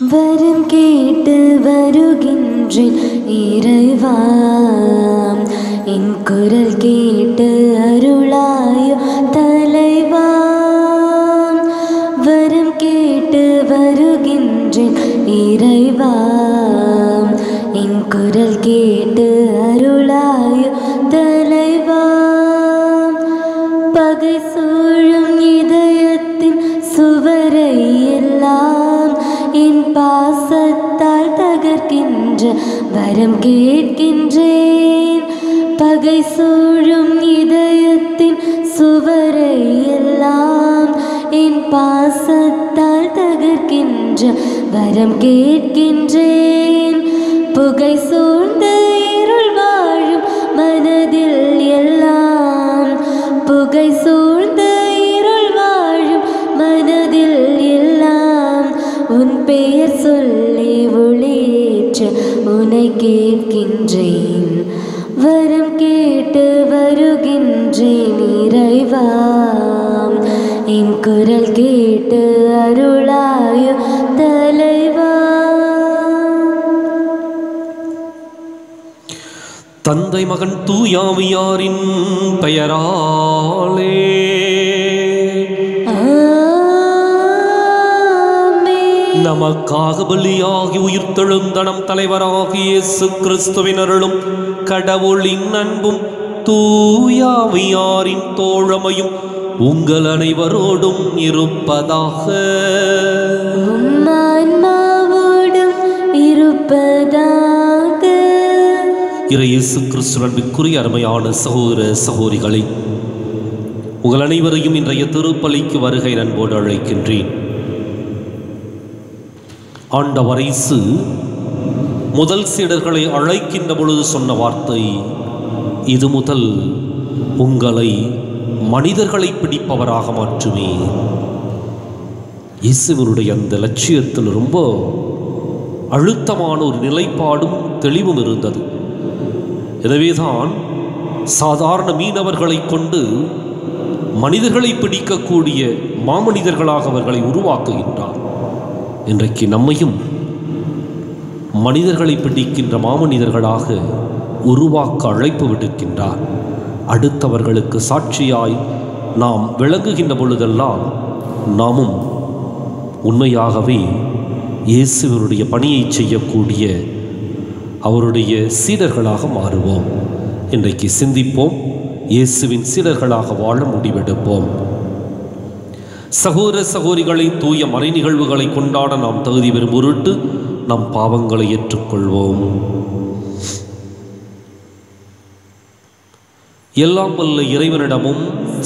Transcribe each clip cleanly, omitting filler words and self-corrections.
வரம் கேட்டு வருகின்றேன் இறைவா, என் குரல் கேட்டு அருளாயோ தலைவா. வரம் கேட்டு வருகின்றேன் இறைவா, என் குரல் கேட்டு அருளாயோ தலைவா. பகை சூழும் இதயத்தின் சுவரை எல்லாம் என் பாசத்தால் தகர்க்கின்ற வரம் கேட்கின்றேன். பகை சூழும் இதயத்தின் சுவரை எல்லாம் என் பாசத்தால் தகர்க்கின்ற வரம் கேட்கின்றேன். புகை சூழ்ந்த இருள் வாழும் மனதில் எல்லாம், புகை சூழ்ந்த இருள் வாழும் மனதில் எல்லாம் உன் பெயர் சொல்லி ஒளியேற்ற உன்னை கேட்கின்றேன். வரம் கேட்டு வருகின்றேன் இறைவா, என் குரல் கேட்டு அருளாயோ தலைவா. தந்தை மகன் தூயாவியாரின் பெயராலே நமக்காக பலியாகி உயிர்த்தெழுந்த நம் தலைவராகிய இயேசு கிறிஸ்துவின் அருளும் கடவுளின் அன்பும் தூயாவியாரின் தோழமையும் உங்கள் அனைவரோடும் இருப்பதாக. இயேசு கிறிஸ்து அன்பிற்குரிய அருமையான சகோதர சகோதரிகளை, உங்கள் அனைவரையும் இன்றைய திருப்பலிக்கு வருகை அன்போடு அழைக்கின்றேன். ஆண்டவர் இயேசு முதல் சீடர்களை அழைக்கின்ற பொழுது சொன்ன வார்த்தை, இது முதல் உங்களை மனிதர்களை பிடிப்பவராக மாற்றுவேன். இயேசுவினுடைய அந்த லட்சியத்தில் ரொம்ப அழுத்தமான ஒரு நிலைப்பாடும் தெளிவும் இருந்தது. எனவேதான் சாதாரண மீனவர்களை கொண்டு மனிதர்களை பிடிக்கக்கூடிய மாமனிதர்களாக அவர்களை உருவாக்குகின்றார். இன்றைக்கு நம்மையும் மனிதர்களை பிடிக்கின்ற மாமனிதர்களாக உருவாக்க அழைப்பு விடுக்கின்றார். அடுத்தவர்களுக்கு சாட்சியாய் நாம் விளங்குகின்ற பொழுதெல்லாம் நாமும் உண்மையாகவே இயேசுவினுடைய பணியை செய்யக்கூடிய அவருடைய சீடர்களாக மாறுவோம். இன்றைக்கு சிந்திப்போம், இயேசுவின் சீடர்களாக வாழ முடிவெடுப்போம். சகோதர சகோதரிகளை தூய மறை நிகழ்வுகளை கொண்டாட நாம் தகுதி பெறும் பொருட்டு நம் பாவங்களை ஏற்றுக்கொள்வோம். எல்லாம் வல்ல இறைவனிடமும்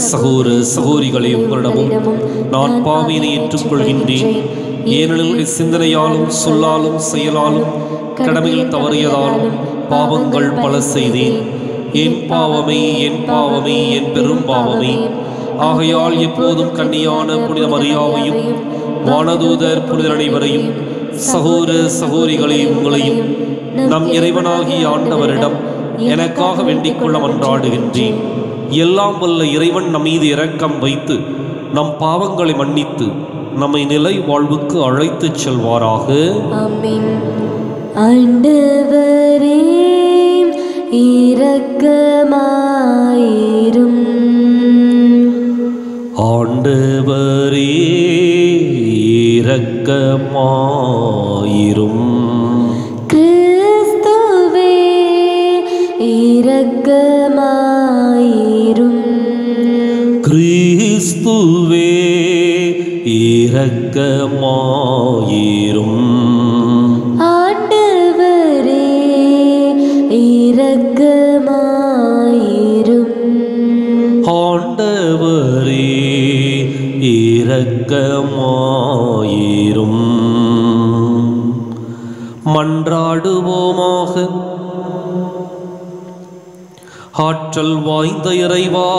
சகோதர சகோதரிகளை உங்களிடமும் நான் பாவினை ஏற்றுக்கொள்கின்றேன். ஏனெனில் சிந்தனையாலும் சொல்லாலும் செயலாலும் கடமையில் தவறியதாலும் பாவங்கள் பல செய்தேன். என் பாவமே என் பாவமே என் பெரும் பாவமே. ஆகையால் எப்போதும் கன்னியான புனித மரியாவையும் வானதூதர் புனிதர் அனைவரையும் சகோதர சகோதரிகளை உங்களையும் நம் இறைவனாகிய ஆண்டவரிடம் எனக்காக வேண்டிக் கொள்ள மன்றாடுகின்றேன். எல்லாம் வல்ல இறைவன் நம் மீது இரக்கம் வைத்து நம் பாவங்களை மன்னித்து நம்மை நிலை வாழ்வுக்கு அழைத்துச் செல்வாராக. ஆமென். ஆண்டவரே இரக்கமாயிரும். ஆண்டவரே இரக்கமாயிரும். கிறிஸ்துவே இரக்கமாயிரும். கிறிஸ்துவே இரக்கமாயிரும். ஆண்டவரே இரக்கமாயிரும். ஆண்டவரே இரக்கமாயிரும். மன்றாடுவோமாக. ஆற்றல் வாய்ந்த இறைவா,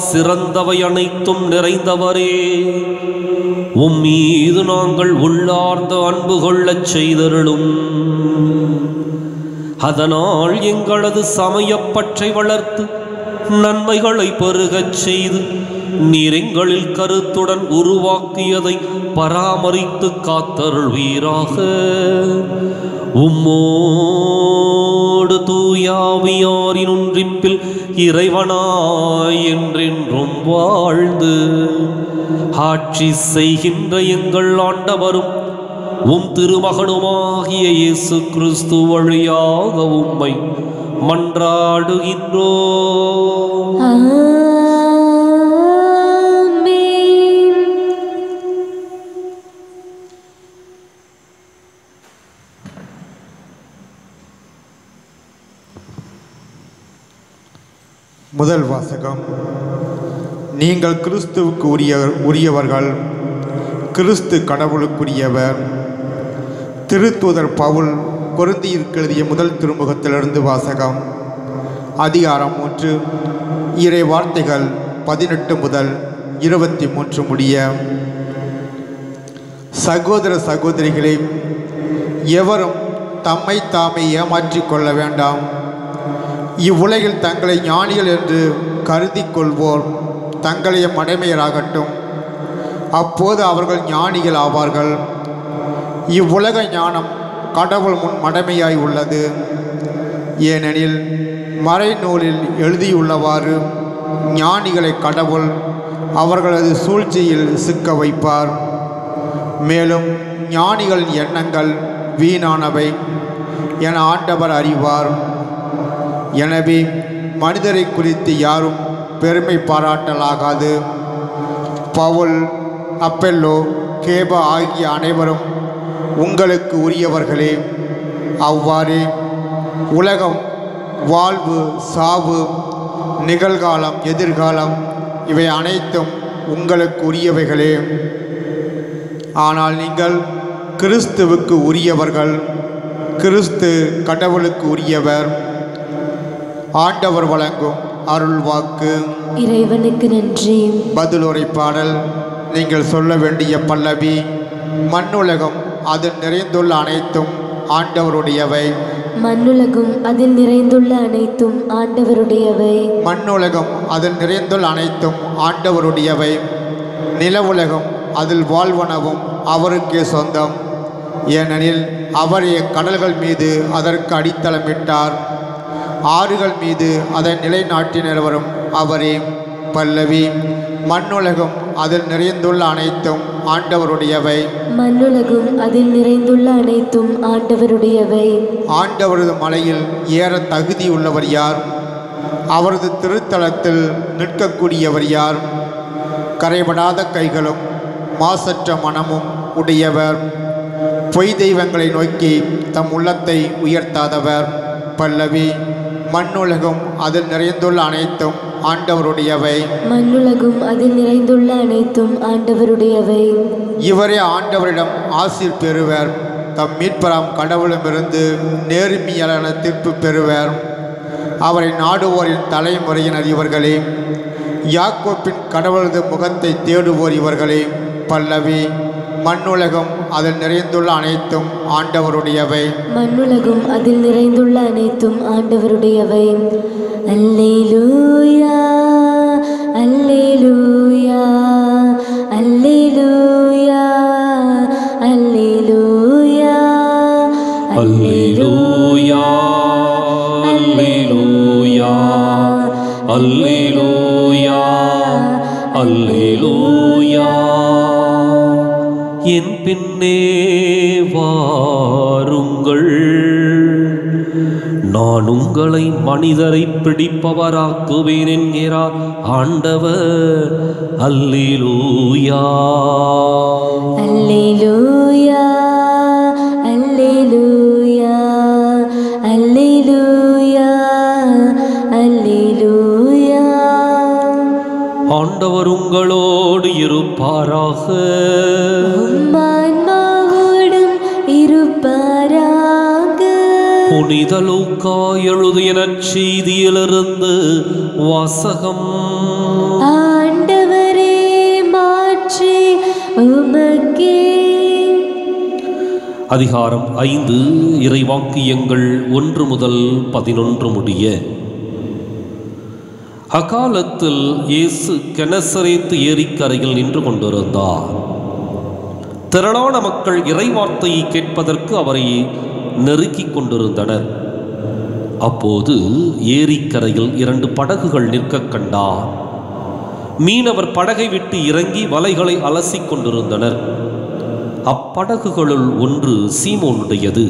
சிறந்தவை அனைத்தும் நிறைந்தவரே, உம்மீது நாங்கள் உள்ளார்ந்த அன்பு கொள்ளச் செய்தருளும். அதனால் எங்களது சமயப்பற்றை வளர்த்து நன்மைகளை பெருகச் செய்து நீர் எங்களில் கருத்துடன் உருவாக்கியதை பராமரித்து காத்தருள்வீராக. உம்மோடு தூயாவியாரின் ஒன்றிப்பில் இறைவனாய் என்றென்றும் வாழ்ந்து ஆட்சி செய்கின்ற எங்கள் ஆண்டவரும் உம் திருமகனுமாகிய இயேசு கிறிஸ்து வழியாக உம்மை மன்றாடுகின்றோம். ஆமென். முதல் வாசகம். நீங்கள் கிறிஸ்துவுக்கு உரியவர்கள், கிறிஸ்து கடவுளுக்குரியவர். திருத்தூதர் பவுல் கொரிந்தியருக்கு எழுதிய முதல் திருமுகத்திலிருந்து வாசகம். அதிகாரம் 3, இறை வார்த்தைகள் 18 முதல் 23 முடிய. சகோதர சகோதரிகளே, எவரும் தம்மை தாமே ஏமாற்றிக் கொள்ள வேண்டாம். இவ்வுலகில் தங்களை ஞானிகள் என்று கருதி கொள்வோர் தங்களைய மடைமையராகட்டும், அப்போது அவர்கள் ஞானிகள் ஆவார்கள். இவ்வுலக ஞானம் கடவுள் முன் மடமையாய் உள்ளது. ஏனெனில் மறைநூலில் எழுதியுள்ளவாறு ஞானிகளை கடவுள் அவர்களது சூழ்ச்சியில் சிக்க வைப்பார். மேலும் ஞானிகளின் எண்ணங்கள் வீணானவை என ஆண்டவர் அறிவார். எனவே மனிதரை குறித்து யாரும் பெருமை பாராட்டலாகாது. பவுல், அப்பெல்லோ, கேபா ஆகிய அனைவரும் உங்களுக்கு உரியவர்களே. அவ்வாறே உலகம், வாழ்வு, சாவு, நிகழ்காலம், எதிர்காலம் இவை அனைத்தும் உங்களுக்கு உரியவைகளே. ஆனால் நீங்கள் கிறிஸ்துவுக்கு உரியவர்கள், கிறிஸ்து கடவுளுக்கு உரியவர். ஆண்டவர் வழங்கும் அருள் வாக்கு. இறைவனுக்கு நன்றி. பதிலுரை பாடல். நீங்கள் சொல்ல வேண்டிய பல்லவி. மண்ணுலகம் அதில் நிறைந்துள்ள அனைத்தும் ஆண்டவருடையவை. மண்ணுலகும் அதில் நிறைந்துள்ள அனைத்தும் ஆண்டவருடையவை. மண்ணுலகம் அதில் நிறைந்துள்ள அனைத்தும் ஆண்டவருடையவை. நிலவுலகம் அதில் வாழ்வனவும் அவருக்கே சொந்தம். ஏனெனில் அவரே கடல்கள் மீது அதற்கு அடித்தளமிட்டார், ஆறுகள் மீது அதை நிலைநாட்டினவரும் அவரே. பல்லவி. மண்ணுலகம் அதில் நிறைந்துள்ள அனைத்தும் ஆண்டவருடையவை. மண்ணுலகும் அதில் நிறைந்துள்ள அனைத்தும் ஆண்டவருடையவை. ஆண்டவரது மலையில் ஏற தகுதியுள்ளவர் யார்? அவரது திருத்தலத்தில் நிற்கக்கூடியவர் யார்? கரைபடாத கைகளும் மாசற்ற மனமும் உடையவர், பொய் தெய்வங்களை நோக்கி தம் உள்ளத்தை உயர்த்தாதவர். பல்லவி. மண்ணுலகம் அதில் நிறைந்துள்ள அனைத்தும் ஆண்டவருடையவை. மண்ணுலகும் அதில் நிறைந்துள்ள அனைத்தும் ஆண்டவருடையவை. இவரே ஆண்டவரிடம் ஆசீர் பெறுவர், தம் மீட்பராம் கடவுளமிருந்து நேர்மையான தீர்ப்பு பெறுவர். அவரை நாடுவோரின் தலைமுறையினர் இவர்களே. யாக்கோப்பின் கடவுளது முகத்தை தேடுவோர் இவர்களே. பல்லவி. மண்ணுலகம் அதில் நிறைந்துள்ள அனைத்தும் ஆண்டவருடையவை. மண்ணுலகும் அதில் நிறைந்துள்ள அனைத்தும் ஆண்டவருடையவை. அல்லேலூயா, அல்லேலூயா, அல்லேலூயா, அல்லேலூயா, அல்லேலூயா, அல்லேலூயா, அல்லேலூயா, அல்லேலூயா. என் பின்னே வாருங்கள், நான் உங்களை மனிதரை பிடிப்பவராக்குவேன் என்கிறார் ஆண்டவர். அல்லேலூயா, அல்லேலூயா, அல்லேலூயா, அல்லேலூயா, அல்லேலூயா. ஆண்டவர் உங்களோடு இருப்பாராக. உம் ஆன்மாவோடும் இருப்பாராக. புனித லூக்கா எழுதிய நற்செய்தியிலிருந்து வாசகம். ஆண்டவரே, மாற்றி உமக்கே. அதிகாரம் 5, இறைவாக்கியங்கள் 1 முதல் 11 முடிய. அக்காலத்தில் இயேசு கெனசரேத்து ஏரிக்கரையில் நின்று கொண்டிருந்தார். திரளான மக்கள் இறைவார்த்தையை கேட்பதற்கு அவரை நெருக்கிக் கொண்டிருந்தனர். அப்போது ஏரிக்கரையில் 2 படகுகள் நிற்க கண்டார். மீனவர் படகை விட்டு இறங்கி வலைகளை அலசிக் கொண்டிருந்தனர். அப்படகுகளுள் ஒன்று சீமோனுடையது.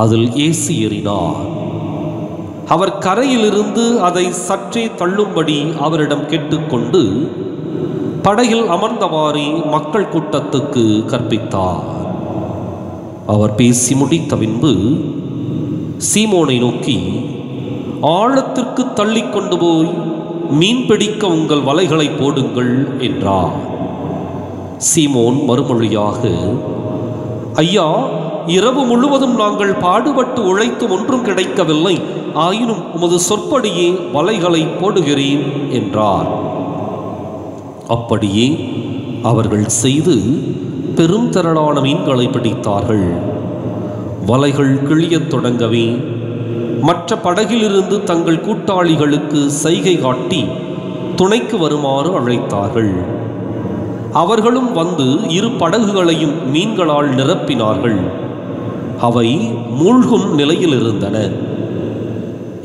அதில் இயேசு ஏறினார். அவர் கரையிலிருந்து அதை சற்றே தள்ளும்படி அவரிடம் கேட்டுக்கொண்டு படகில் அமர்ந்தவாறே மக்கள் கூட்டத்துக்கு கற்பித்தார். அவர் பேசி முடித்த பின்பு சீமோனை நோக்கி, ஆழத்திற்கு தள்ளி கொண்டு போய் மீன் பிடிக்க உங்கள் வலைகளை போடுங்கள் என்றார். சீமோன் மறுமொழியாக, ஐயா, இரவு முழுவதும் நாங்கள் பாடுபட்டு உழைத்தும் ஒன்றும் கிடைக்கவில்லை. ஆயினும் உமது சொற்படியே வலைகளை போடுகிறேன் என்றார். அப்படியே அவர்கள் செய்து பெரும் திரளான மீன்களை பிடித்தார்கள். வலைகள் கிழியத் தொடங்கவே மற்ற படகிலிருந்து தங்கள் கூட்டாளிகளுக்கு சைகை காட்டி துணைக்கு வருமாறு அழைத்தார்கள். அவர்களும் வந்து 2 படகுகளையும் மீன்களால் நிரப்பினார்கள். அவை மூழ்கும் நிலையில் இருந்தன.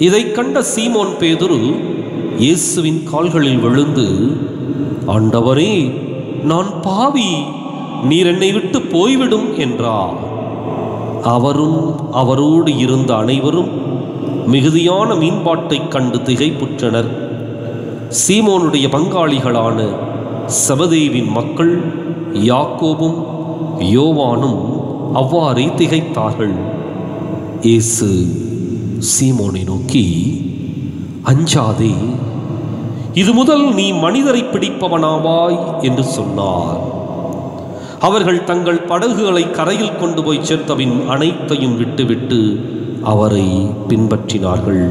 இதை கண்ட சீமோன் பேதுரு இயேசுவின் கால்களில் விழுந்து, ஆண்டவரே, நான் பாவி, நீர் என்னை விட்டு போய்விடும் என்றார். அவரும் அவரோடு இருந்த அனைவரும் மிகுதியான மீன்பாட்டைக் கண்டு திகைப்புற்றனர். சீமோனுடைய பங்காளிகளான செபதேவின் மக்கள் யாக்கோபும் யோவானும் அவ்வாறே திகைத்தார்கள். இயேசு சீமோனை நோக்கி, அஞ்சாதே, இது முதல் நீ மனிதரை பிடிப்பவனாவாய் என்று சொன்னார். அவர்கள் தங்கள் படகுகளை கரையில் கொண்டு போய் சேர்த்தபின் அனைத்தையும் விட்டுவிட்டு அவரை பின்பற்றினார்கள்.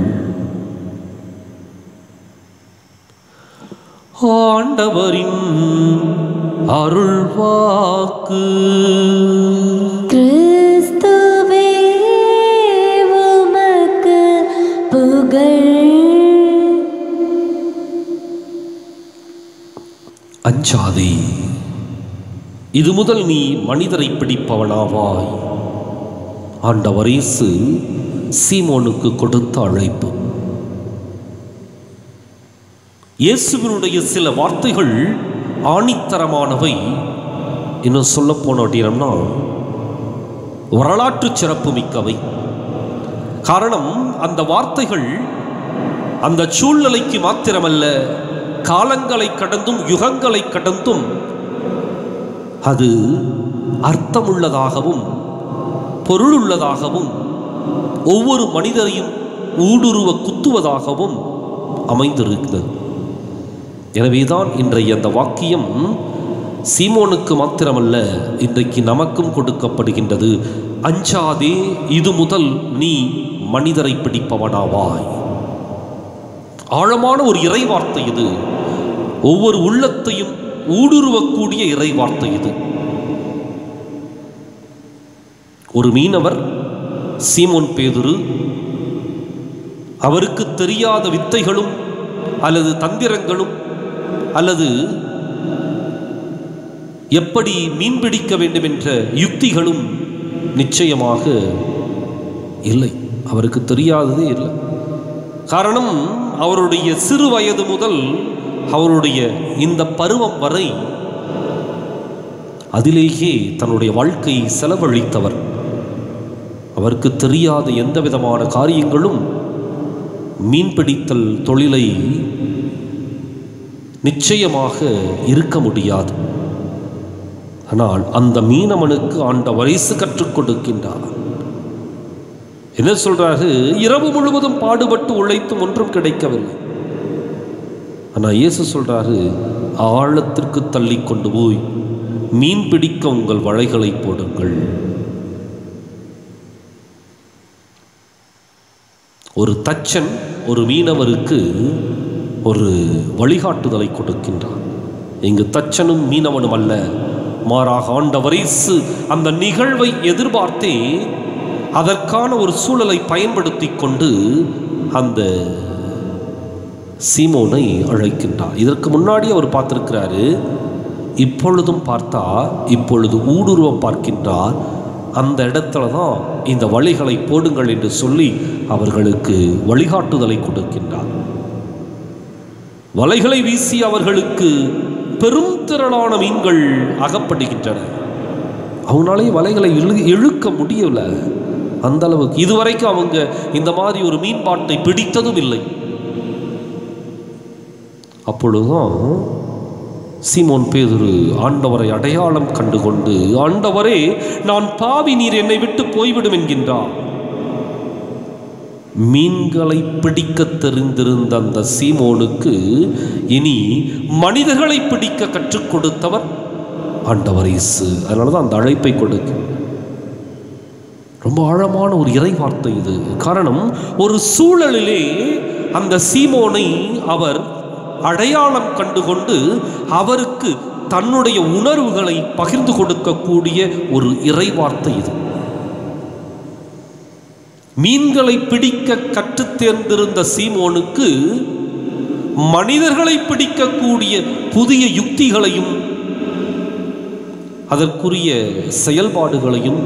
ஆண்டவரின் அருள்வாக்கு. கிறிஸ்துவே உமக்கு புகழ். அஞ்சாதே, இது முதல் நீ மனிதரை பிடிப்பவனாவாய். ஆண்டவர் இயேசு சீமோனுக்கு கொடுத்த அழைப்பு. இயேசுவினுடைய சில வார்த்தைகள் ஆணித்தரமானவை. இன்னும் சொல்ல போன அப்படின்னா வரலாற்று சிறப்பு மிக்கவை. காரணம், அந்த வார்த்தைகள் அந்த சூழ்நிலைக்கு மாத்திரமல்ல, காலங்களை கடந்தும் யுகங்களை கடந்தும் அது அர்த்தமுள்ளதாகவும் பொருளுள்ளதாகவும் ஒவ்வொரு மனிதரையும் ஊடுருவ குத்துவதாகவும் அமைந்திருக்கிறது. எனவேதான் இன்றைய அந்த வாக்கியம் சீமோனுக்கு மாத்திரமல்ல, இன்றைக்கு நமக்கும் கொடுக்கப்படுகின்றது. அஞ்சாதே, இது முதல் நீ மனிதரை பிடிப்பவனாவாய். ஆழமான ஒரு இறைவார்த்தை இது. ஒவ்வொரு உள்ளத்தையும் ஊடுருவக்கூடிய இறைவார்த்தை இது. ஒரு மீனவர் சீமோன் பேதுரு, அவருக்கு தெரியாத வித்தைகளும் அல்லது தந்திரங்களும் அல்லது எப்படி மீன்பிடிக்க வேண்டும் என்ற யுக்திகளும் நிச்சயமாக இல்லை. அவருக்கு தெரியாததே இல்லை. காரணம், அவருடைய சிறு வயது முதல் அவருடைய இந்த பருவம் வரை அதிலேயே தன்னுடைய வாழ்க்கையை செலவழித்தவர். அவருக்கு தெரியாத எந்த விதமான காரியங்களும் மீன்பிடித்தல் தொழிலை நிச்சயமாக இருக்க முடியாது. ஆனால் அந்த மீனவனுக்கு ஆண்டவர் இயேசு கற்றுக் கொடுக்கின்றார். என்ன சொல்றாரு? இரவு முழுவதும் பாடுபட்டு உழைத்தும் ஒன்றும் கிடைக்கவில்லை. ஆனால் இயேசு சொல்றாரு, ஆழத்திற்கு தள்ளி கொண்டு போய் மீன் பிடிக்க உங்கள் வலைகளை போடுங்கள். ஒரு தச்சன் ஒரு மீனவருக்கு ஒரு வழிகாட்டுதலை கொடுக்கின்றார். இங்கு தச்சனும் மீனவனும் அல்ல, மாறாக ஆண்டவர் இயேசு அந்த நிகழ்வை எதிர்பார்த்தே அதற்கான ஒரு சூழலை பயன்படுத்தி கொண்டு அந்த சீமோனை அழைக்கின்றார். இதற்கு முன்னாடி அவர் பார்த்திருக்கிறாரு, இப்பொழுதும் பார்த்தா இப்பொழுது ஊடுருவம் பார்க்கின்றார். அந்த இடத்துல தான் இந்த வலைகளை போடுங்கள் என்று சொல்லி அவர்களுக்கு வழிகாட்டுதலை கொடுக்கின்றார். வலைகளை வீசி அவர்களுக்கு பெரும் திரளான மீன்கள் அகப்படுகின்றன. அவங்களாலே வலைகளை இழுக்க முடியல. அந்த அளவுக்கு இதுவரைக்கும் அவங்க இந்த மாதிரி ஒரு மீன்பாட்டை பிடித்ததும் இல்லை. அப்பொழுதுதான் சீமோன் பேதுரு ஆண்டவரை அடையாளம் கண்டுகொண்டு, ஆண்டவரே, நான் பாவி, நீர் என்னை விட்டு போய்விடும் என்கின்றார். மீன்களை பிடிக்க தெரிந்திருந்த அந்த சீமோனுக்கு இனி மனிதர்களை பிடிக்க கற்றுக் கொடுத்தவர் ஆண்டவர் இயேசு. அதனாலதான் அந்த அழைப்பை கொடுக்க ரொம்ப ஆழமான ஒரு இறை வார்த்தை இது. காரணம், ஒரு சூழலிலே அந்த சீமோனை அவர் அடையாளம் கண்டுகொண்டு அவருக்கு தன்னுடைய உணர்வுகளை பகிர்ந்து கொடுக்கக்கூடிய ஒரு இறை வார்த்தை இது. மீன்களை பிடிக்க கற்றுத் தேர்ந்திருந்த சீமோனுக்கு மனிதர்களை பிடிக்கக்கூடிய புதிய யுக்திகளையும் அதற்குரிய செயல்பாடுகளையும்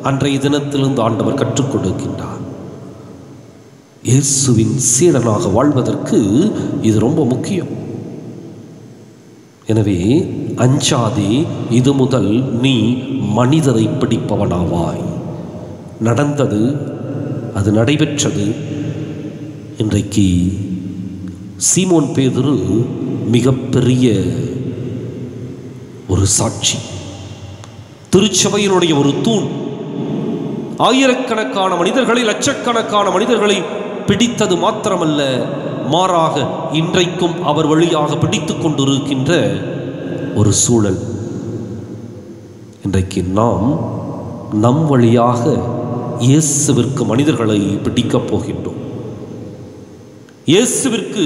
அன்றைய தினத்திலிருந்து ஆண்டவர் கற்றுக் கொடுக்கின்றார். இயேசுவின் சீடனாக வாழ்வதற்கு இது ரொம்ப முக்கியம். எனவே அஞ்சாதே, இது முதல் நீ மனிதரை பிடிப்பவனாவாய். நடந்தது, அது நடைபெற்றது. இன்றைக்கு சீமோன் பேதுரு மிகப்பெரிய ஒரு சாட்சி, திருச்சபையினுடைய ஒரு தூண். ஆயிரக்கணக்கான மனிதர்களை, லட்சக்கணக்கான மனிதர்களை பிடித்தது மாத்திரமல்ல, மாறாக இன்றைக்கும் அவர் வழியாக பிடித்து கொண்டிருக்கின்ற ஒரு சூழல். இன்றைக்கு நாம் நம் வழியாக இயேசுவிற்கு மனிதர்களை பிடிக்கப் போகின்றோம். இயேசுவிற்கு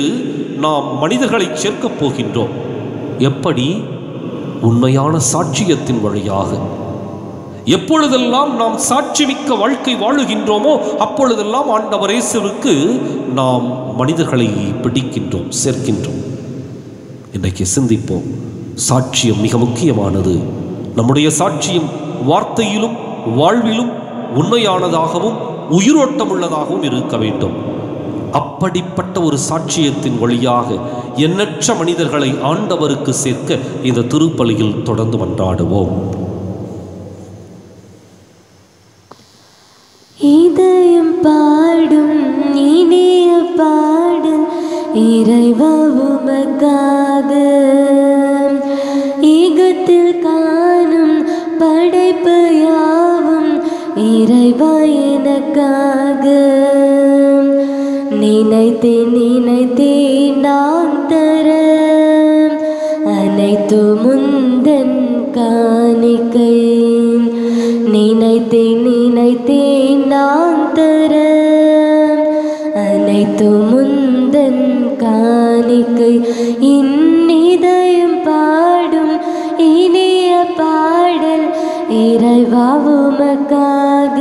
நாம் மனிதர்களை சேர்க்கப் போகின்றோம். எப்படி? உண்மையான சாட்சியத்தின் வழியாக. எப்பொழுதெல்லாம் நாம் சாட்சி மிக்க வாழ்க்கை வாழுகின்றோமோ அப்பொழுதெல்லாம் ஆண்டவர் இயேசுவுக்கு நாம் மனிதர்களை பிடிக்கின்றோம், சேர்க்கின்றோம். இன்றைக்கு சிந்திப்போம். சாட்சியம் மிக முக்கியமானது. நம்முடைய சாட்சியம் வார்த்தையிலும் வாழ்விலும் உண்மையானதாகவும் உயிரோட்டமுள்ளதாகவும் இருக்க வேண்டும். அப்படிப்பட்ட ஒரு சாட்சியத்தின் வழியாக எண்ணற்ற மனிதர்களை ஆண்டவருக்கு சேர்க்க இந்த திருப்பலியில் தொடர்ந்து மன்றாடுவோம். இதயம் பாடும் இனிய பாடல் இறைவா உமக்காக, ஈகத்தில் காணும் படைப்பு யாவும் இறைவா எனக்காக. நினைத்தேன் நினைத்தேன் நான் தர அனைத்து முந்தன் காணிக்கை. நினைத்தேன் நினைத்தேன் நான் தர அனைத்து முந்தன் காணிக்கை. இன்னிதயம் பாடும் இனிய பாடல் இறைவா உமக்காக.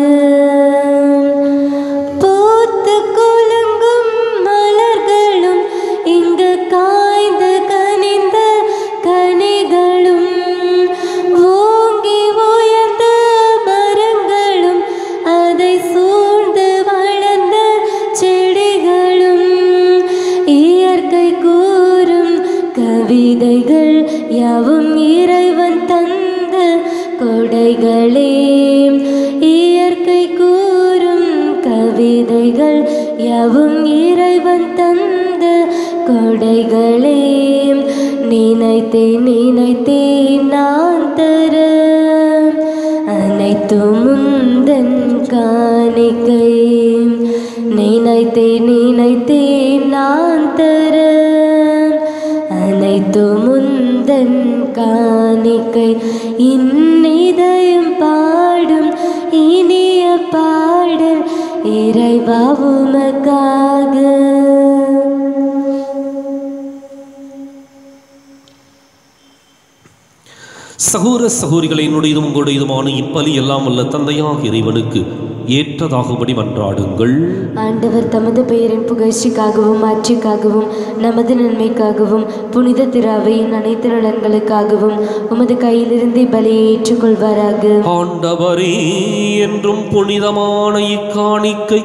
கவிதைகள் யாவும் இறைவன் தந்த கொடைகளே, இயற்கை கூறும் கவிதைகள் யாவும் இறைவன் தந்த கொடைகளே. நினைத்தேன் நினைத்தேன் நான் தர அனைத்து முந்தன் காணிக்கை. நினைத்தேன் நினைத்தேன் நான் தர அனைத்து முந்தன் காணிக்கை. இன்னிதயம் பாடும் இனிய பாடல் இறைவா உமக்காக. சகோதர சகோதரிகளை, என்னுடையதும் உங்களுடையதுமான இப்பலி எல்லாம் வல்ல தந்தையாக இறைவனுக்கு ஏற்றதாகும்படி மன்றாடுங்கள். ஆண்டவர் தமது பெயரின் புகழ்ச்சிக்காகவும் ஆட்சிக்காகவும் நமது நன்மைக்காகவும் புனித திராவையின் அனைத்து நலன்களுக்காகவும் உமது கையிலிருந்து பலியை ஏற்றுக்கொள்வாராக. ஆண்டவரே, என்றும் புனிதமான இக்காணிக்கை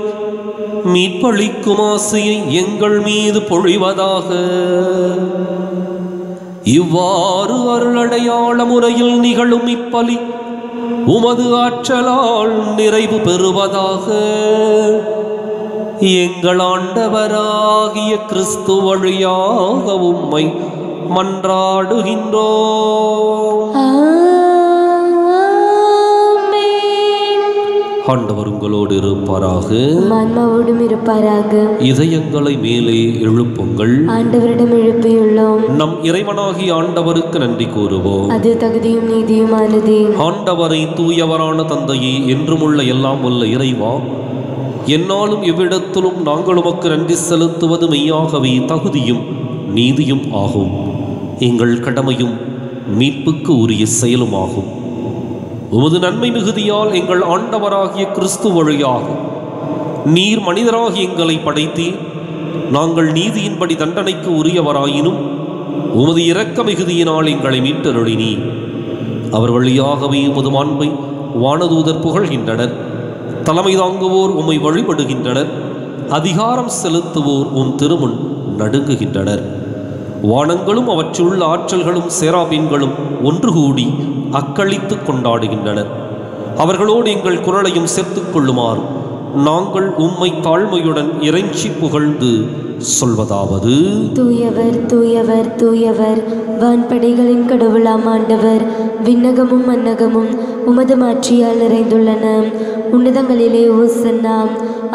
மீட்பளிக்கும் ஆசையை எங்கள் மீது பொழிவதாக. இவ்வாறு அருளடையாள முறையில் நிகழும் இப்பலி உமது ஆற்றலால் நிறைவு பெறுவதாக. எங்கள் ஆண்டவராகிய கிறிஸ்து வழியாக உம்மை மன்றாடுகின்றோம். ஆண்டவர் உங்களோடு இருப்பாராக, ஆன்மாவோடும் இருப்பாராக. இதயங்களை மேலே எழுப்புங்கள். ஆண்டவரிடம் எழுப்பியுள்ளோம். நம் இறைவனாகிய ஆண்டவருக்கு நன்றி கூறுவோம். அது தகுதியும் நீதியுமானதே. ஆண்டவரை தூயவரான தந்தையே, என்றுமுள்ள எல்லாம் உள்ள இறைவா, என்னாலும் எவ்விடத்திலும் நாங்கள் உமக்கு நன்றி செலுத்துவது மெய்யாகவே தகுதியும் நீதியும் ஆகும். எங்கள் கடமையும் மீட்புக்கு உரிய செயலுமாகும். உமது நன்மை மிகுதியால் எங்கள் ஆண்டவராகிய கிறிஸ்து வழியாக நீர் மனிதராகி எங்களை படைத்தீர். நாங்கள் நீதியின்படி தண்டனைக்கு உரியவராயினும் உமது இரக்க மிகுதியினால் எங்களை மீட்டருளினீர். அவர் வழியாகவே உமது மாண்பை வானதூதர் புகழ்கின்றனர். தலைமை தாங்குவோர் உம்மை வழிபடுகின்றனர். அதிகாரம் செலுத்துவோர் உம் திருமுன் நடுங்குகின்றனர். வானங்களும் அவற்றுள்ள ஆற்றல்களும் சேராபீன்களும் ஒன்று கூடி அக்களித்து கொண்டாடுகின்றனர். அவர்களோடு எங்கள் குரலையும் சேர்த்துக் கொள்ளுமாறு நாங்கள் உம்மை தாழ்மையுடன் இறைஞ்சி புகழ்ந்து சொல்வதாவது: தூயவர் தூயவர் தூயவர், வான்படைகளின் கடவுளாம் ஆண்டவர். விண்ணகமும் மன்னகமும் உமது மாட்சியால் நிறைந்துள்ளன. உன்னதங்களிலே ஓசன்னா.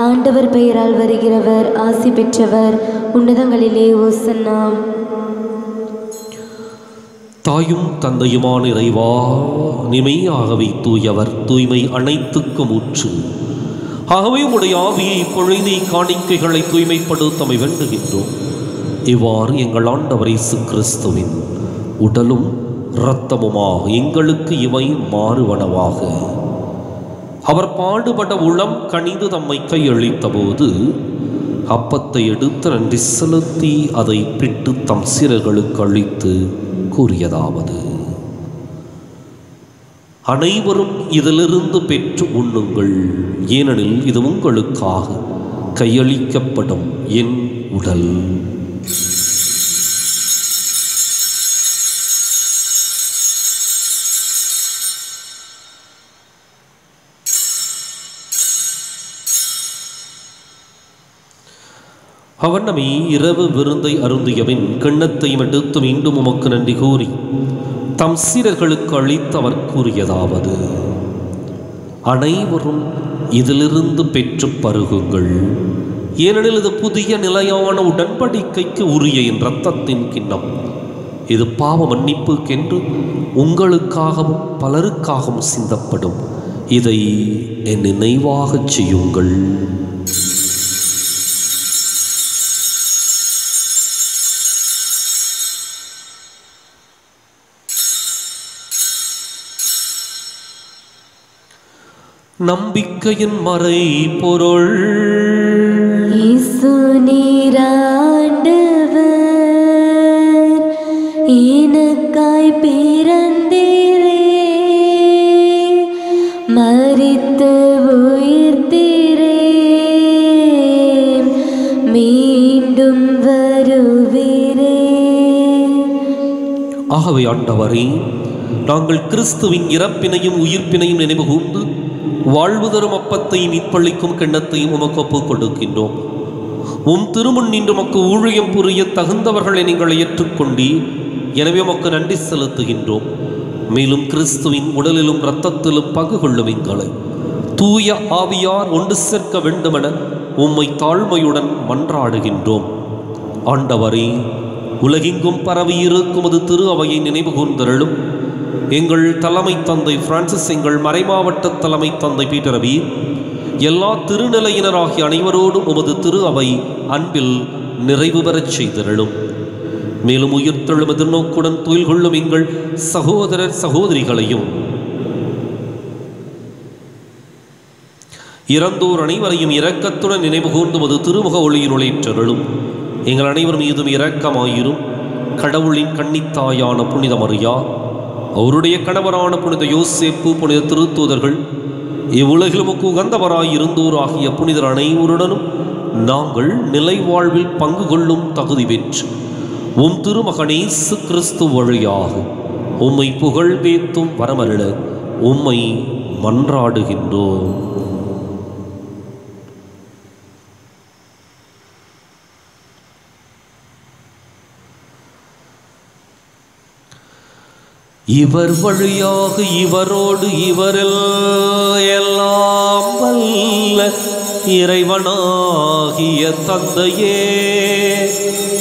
ஆண்டவர் பெயரால் வருகிறவர் ஆசி பெற்றவர். உன்னதங்களிலே ஓசன்னா. தாயும் தந்தையுமான இறைவா, நிமையாகவே தூயவர், தூய்மை அனைத்துக்கும் ஊற்று. ஆகவே உடைய ஆவியை பொழுதி காணிக்கைகளை தூய்மைப்படுத்தமை வேண்டுகின்றோம். இவ்வாறு எங்கள் ஆண்டவர் இயேசு கிறிஸ்துவின் உடலும் இரத்தமுமாக எங்களுக்கு இவை மாறுவனவாக. அவர் பாடுபட உளம் கனிந்து தம்மை கையளித்த போது அப்பத்தை எடுத்து நன்றி செலுத்தி அதை பிட்டு தம் சீரர்களுக்கு அளித்து கூறியதாவது: அனைவரும் இதிலிருந்து பெற்று உண்ணுங்கள், ஏனெனில் இது உங்களுக்காக கையளிக்கப்படும் என் உடல். அவனமே இரவு விருந்தை அருந்தியபின் கிண்ணத்தையும் எடுத்து மீண்டும் உமக்கு நன்றி கூறி தம் சீரர்களுக்கு அளித்து அவர் கூறியதாவது: அனைவரும் இதிலிருந்து பெற்று பருகுங்கள், ஏனெனில் இது புதிய நிலையான உடன்படிக்கைக்கு உரிய என் இரத்தத்தின் கிண்ணம். இது பாவ மன்னிப்புக்கென்று உங்களுக்காகவும் பலருக்காகவும் சிந்தப்படும். இதை என் நினைவாகச் செய்யுங்கள். நம்பிக்கையின் மறை பொருள். இயேசு நீராண்டவர், எனக்காய் பிறந்தீரே, மரித்து உயிர்த்தீரே, மீண்டும் வருவீரே. ஆகவே ஆண்டவரே, நாங்கள் கிறிஸ்துவின் இறப்பினையும் உயிர்ப்பினையும் நினைவு கூர்ந்து வாழ்வு தரும் அப்பத்தையும் மீட்பளிக்கும் கிண்ணத்தையும் உமக்கு ஒப்புக் கொடுக்கின்றோம். உம் திருமுன் நின்று உமக்கு ஊழியம் புரிய தகுந்தவர்களை நீங்கள் ஏற்றுக்கொண்டீர். எனவே உமக்கு நன்றி செலுத்துகின்றோம். மேலும் கிறிஸ்துவின் உடலிலும் இரத்தத்திலும் பங்கு கொள்ளும் எங்களை தூய ஆவியார் ஒன்று சேர்க்க வேண்டுமென உம்மை தாழ்மையுடன் மன்றாடுகின்றோம். ஆண்டவரே, உலகெங்கும் பரவியிருக்கும் அது திரு அவையை நினைவு கூர்ந்தருளும். எங்கள் தலைமை தந்தை பிரான்சிஸ், எங்கள் மறைமாவட்ட தலைமை தந்தை பீட்டர் அபி, எல்லா திருநிலையினராகிய அனைவரோடும் உமது திரு அவை அன்பில் நிறைவு பெறச் செய்தருளும். மேலும் உயிர்த்தெழும் எதிர்நோக்குடன் துயில் கொள்ளும் எங்கள் சகோதரர் சகோதரிகளையும் இறந்தோர் அனைவரையும் இரக்கத்துடன் நினைவு கூர்ந்துவது திருமுக ஒளியினுள் ஏற்றருளும். எங்கள் அனைவர் மீதும் இரக்கமாயிரும். கடவுளின் கன்னித்தாயான புனித மரியா, அவருடைய கணவரான புனித யோசேப்பு, புனித திருத்தூதர்கள், இவ்வுலகிலும் உகந்தவராய் இருந்தோர் ஆகிய புனிதர் அனைவருடனும் நாங்கள் நிலை வாழ்வில் பங்கு கொள்ளும் தகுதி பெற்று உம் திருமகனே இயேசு கிறிஸ்து வழியாக உம்மை புகழ்வேத்தும் வரமருள உம்மை மன்றாடுகின்றோம். இவர் வழியாக இவரோடு இவரில் எல்லாம் வல்ல இறைவனாகிய தந்தையே,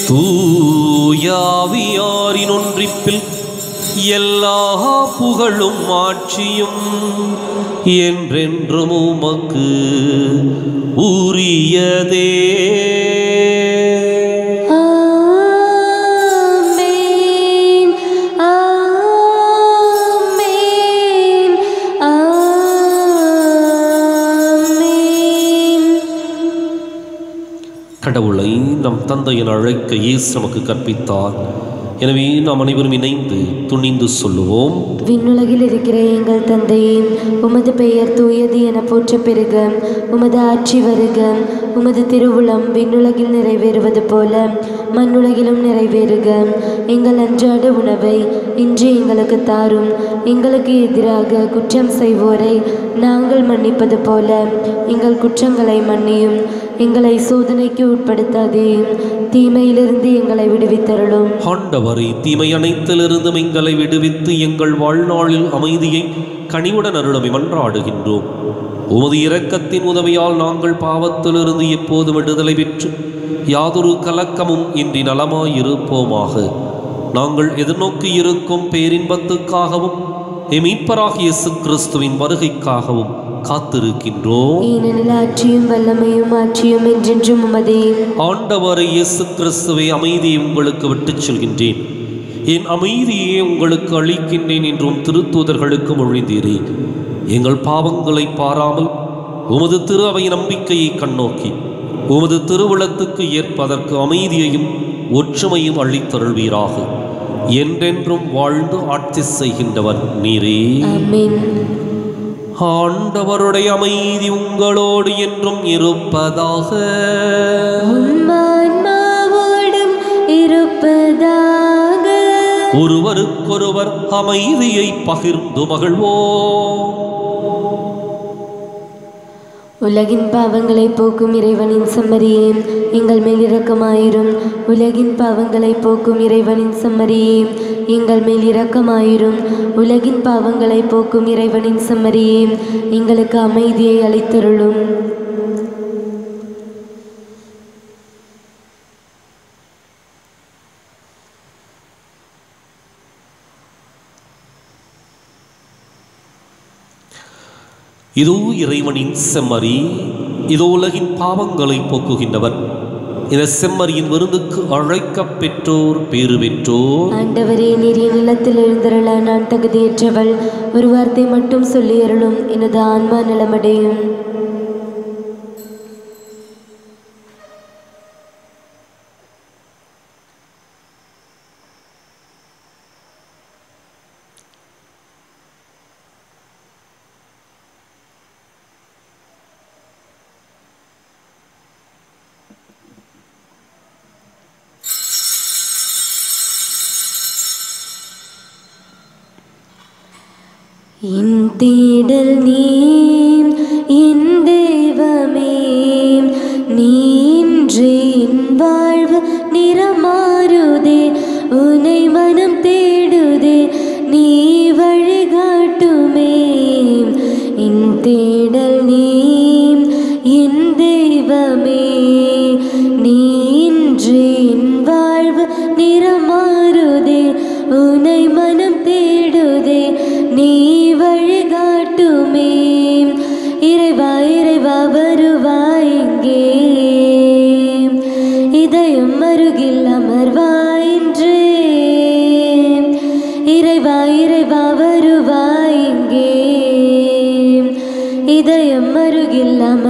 தூயாவியாரின் ஒன்றிப்பில் எல்லா புகழும் ஆட்சியும் என்றென்றும் உமக்கு உரியதே. கடவுளை நம் தந்தையின் அழைக்க இயேசு நமக்கு கற்பித்தார். எனவே நாம் அனைவரும் இணைந்து துணிந்து சொல்லுவோம். விண்ணுலகில் இருக்கிற எங்கள் தந்தையே, உமது பெயர் தூயது என போற்ற பெருக. உமது ஆட்சி வருக. உமது திருவுளம் விண்ணுலகில் நிறைவேறுவது போல மண்ணுலகிலும் நிறைவேறுக. எங்கள் அன்றாட உணவை இன்று எங்களுக்கு தாரும். எங்களுக்கு எதிராக குற்றம் செய்வோரை நாங்கள் மன்னிப்பது போல எங்கள் குற்றங்களை மன்னியும். எங்களை சோதனைக்கு உட்படுத்தாதே, தீமையிலிருந்து எங்களை விடுவித்தருளும். ஆண்டவரே, தீமை அனைத்திலிருந்தும் எங்களை விடுவித்து எங்கள் வாழ்நாளில் அமைதியை கனிவுடன் அருளமை மன்றாடுகின்றோம். உமது இரக்கத்தின் உதவியால் நாங்கள் பாவத்திலிருந்து எப்போதும் விடுதலை பெற்று யாதொரு கலக்கமும் இன்றி நலமாயிருப்போமாக. நாங்கள் எதிர்நோக்கி இருக்கும் பேரின்பத்துக்காகவும் மீட்பராகிய இயேசு கிறிஸ்துவின் வருகைக்காகவும் காத்திருக்கின்றோம். ஏனெனில் ஆட்சியும் வல்லமையும் ஆட்சியும் என்றென்றும் உமதே. ஆண்டவரை இயேசு கிறிஸ்துவை, அமைதியை உங்களுக்கு விட்டுச் செல்கின்றேன், என் அமைதியை உங்களுக்கு அளிக்கின்றேன் என்றும் திருத்தூதர்களுக்கு மொழிந்தீரே. எங்கள் பாவங்களை பாராமல் உமது திரு அவை நம்பிக்கையை கண்ணோக்கி உமது திருவுளத்துக்கு ஏற்பதற்கு அமைதியையும் ஒற்றுமையும் அளித்தருள்வீராக. என்றென்றும் வாழ்ந்து ஆட்சி செய்கின்றவர் நீரே. ஆமென். ஆண்டவருடைய அமைதி உங்களோடு என்றும் இருப்பதாக. ஆன்மாவோடும் இருப்பதாக. ஒருவருக்கொருவர் அமைதியை பகிர்ந்து மகிழ்வோம். உலகின் பாவங்களை போக்கும் இறைவனின் செம்மறியே, எங்கள் மேல் இரக்கமாயிரும். உலகின் பாவங்களை போக்கும் இறைவனின் செம்மறியே, எங்கள் மேல் இரக்கமாயிரும். உலகின் பாவங்களை போக்கும் இறைவனின் செம்மறியே, எங்களுக்கு அமைதியை அளித்தருளும். இதோ இறைவனின் செம்மறி, இதோ உலகின் பாவங்களை போக்குகின்றவர். இந்த செம்மறியின் விருந்துக்கு அழைக்கப் பெற்றோர் பேறு பெற்றோர். ஆண்டவரே, நீர் என் நிலத்தில் எழுந்தருள நான் தகுதியற்றவள். ஒரு வார்த்தை மட்டும் சொல்லி அருளும், எனது ஆன்மா நலமடையும். என் தேடல் நீ, என் தெய்வமே, நீ இன்றே என் வாழ்வு நிறமாறுதே. உன்னை மனம் தேடுதே, நீ வழிகாட்டுமே. என் தேடல் நீ, என் தெய்வமே, நீ இன்றே என் வாழ்வு நிறமாறுதே. உன்னை மனம் தேடுதே, நீ வழிகாட்டுமே. இறைவா இறைவா வருவாய் இங்கே, இதயம் அருகில் அமர்வாய் இன்றே. இறைவா இறைவா வருவாய் இங்கே, இதயம் அருகில் அமர்வாய்.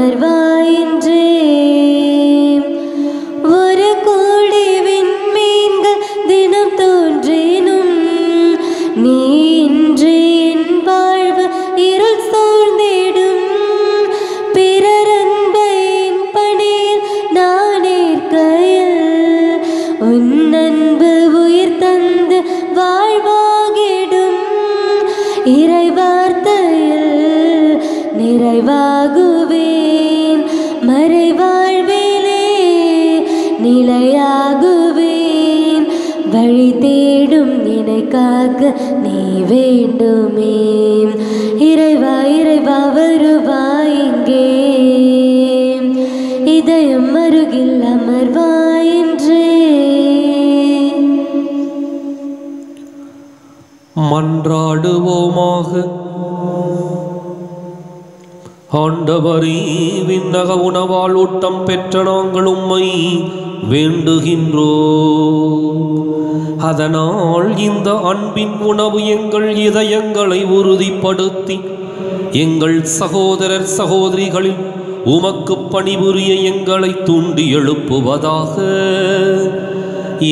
இறை வார்த்தையில் நிறைவாகுவேன், மறைவாழ்விலே நிலையாகுவேன். வழி தேடும் என்னை காக்க நீ வேண்டுமே. இறைவா இறைவா வருவாய் இங்கே, இதயம் அருகில் அமர்வாய் என்றே. மன்றாடுவோமாக. ஆண்டவரே, விண்ணக உணவால் ஊட்டம் பெற்ற நாங்கள் உம்மை வேண்டுகின்றோம். அதனால் இந்த அன்பின் உணவு எங்கள் இதயங்களை உறுதிப்படுத்தி எங்கள் சகோதரர் சகோதரிகளில் உமக்கு பணிபுரிய எங்களை தூண்டி எழுப்புவதாக.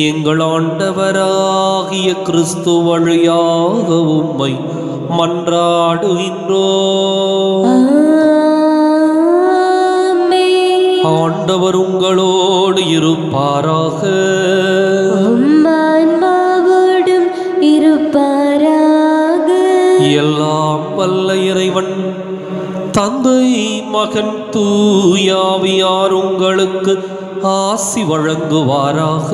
எங்கள் ஆண்டவராகிய கிறிஸ்து வழியாக உம்மை மன்றாடுகின்றோம். ஆண்டவர் உங்களோடு இருப்பாராக. ஆன்மாவோடும் இருப்பாராக. எல்லாம் வல்ல இறைவன் தந்தை மகன் தூயாவியார் உங்களுக்கு ஆசி வழங்குவாராக.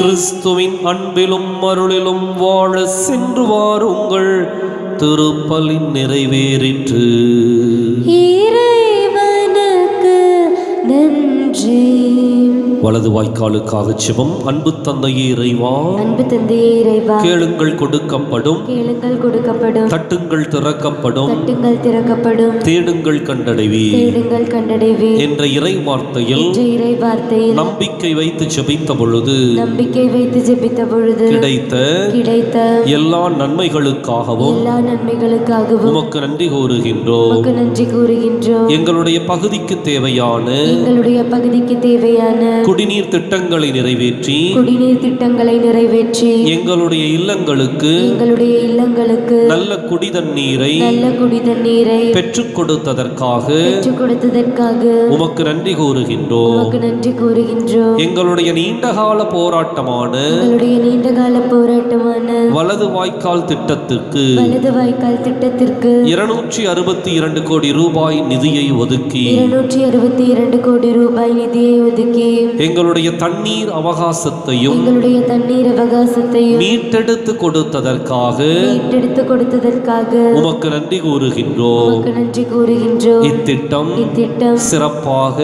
கிறிஸ்துவின் அன்பிலும் அருளிலும் வாழ சென்று வாருங்கள். திருப்பலி நிறைவேறிற்று. இறைவனுக்கு நன்றி. வலது வாய்க்காலுக்காக ஜெபம். அன்பு தந்தையே இறைவா, அன்பு தந்தையே இறைவா, கேளுங்கள் கொடுக்கப்படும், கேளுங்கள் கொடுக்கப்படும், தட்டுங்கள் திறக்கப்படும், தட்டுங்கள் திறக்கப்படும், தேடுங்கள் கண்டடைவீர், தேடுங்கள் கண்டடைவீர் என்ற இறை வார்த்தையில் நம்பிக்கை வைத்து ஜெபித்த பொழுது கிடைத்த எல்லா நன்மைகளுக்காகவும் உமக்கு நன்றி கூறுகின்றோம். எங்களுடைய பகுதிக்கு தேவையான குடிநீர் திட்டங்களை நிறைவேற்றி எங்களுடைய இல்லங்களுக்கு நல்ல குடிதண்ணீரை பெற்றுக் கொடுத்ததற்காக உமக்கு நன்றி கூறுகின்றோம். எங்களுடைய நீண்டகால போராட்டமான வலது வாய்க்கால் திட்டத்திற்கு 262 கோடி ரூபாய் நிதியை ஒதுக்கி எங்களுடைய தண்ணீர் அவகாசத்தையும் மீட்டெடுத்து கொடுத்ததற்காக உமக்கு நன்றி கூறுகின்றோம். இத்திட்டம் சிறப்பாக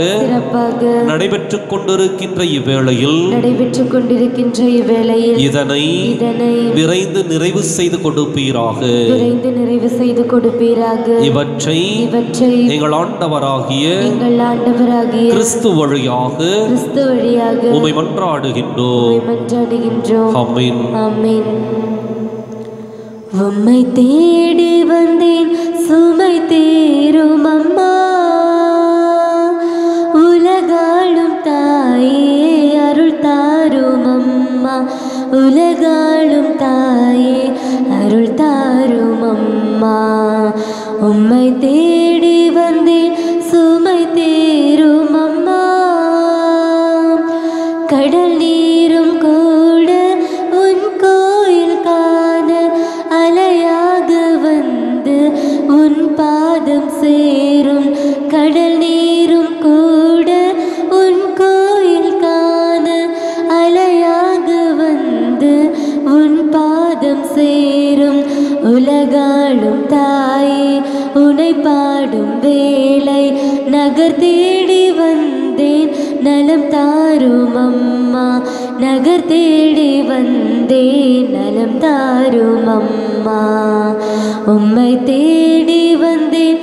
நடைபெற்றுக் கொண்டிருக்கின்ற இவ்வேளையில் இதனை விரைந்து நிறைவு செய்து கொடுப்பீராக. இவற்றை எங்கள் ஆண்டவராகிய கிறிஸ்து வழியாக உம்மை மன்றாடுகின்றோம். ஆமென். உம்மை தேடி வந்தேன் சுமை தீரும் அம்மா, உலகாளும் தாயே அருள் தாரும் அம்மா, உலகாளும் தாயே அருள் தாரும் அம்மா. உம்மை தேடி வந்தேன் சுமை தீரும் அம்மா, கடல் நீரும் கூட உன் கோயில் காண அலையாக வந்து உன் பாதம் சேரும். கடல் நீரும் கூட உன் கோயில் காண அலையாக வந்து உன் பாதம் சேரும். உலகாளும் தாயே உனை பாடும் வேளை நகர் தேடி வந்தேன் நலம் தாரும் அம்மா, நகர் தேடி வந்தேன் நலம் தாரும் அம்மா. உம்மை தேடி வந்தேன்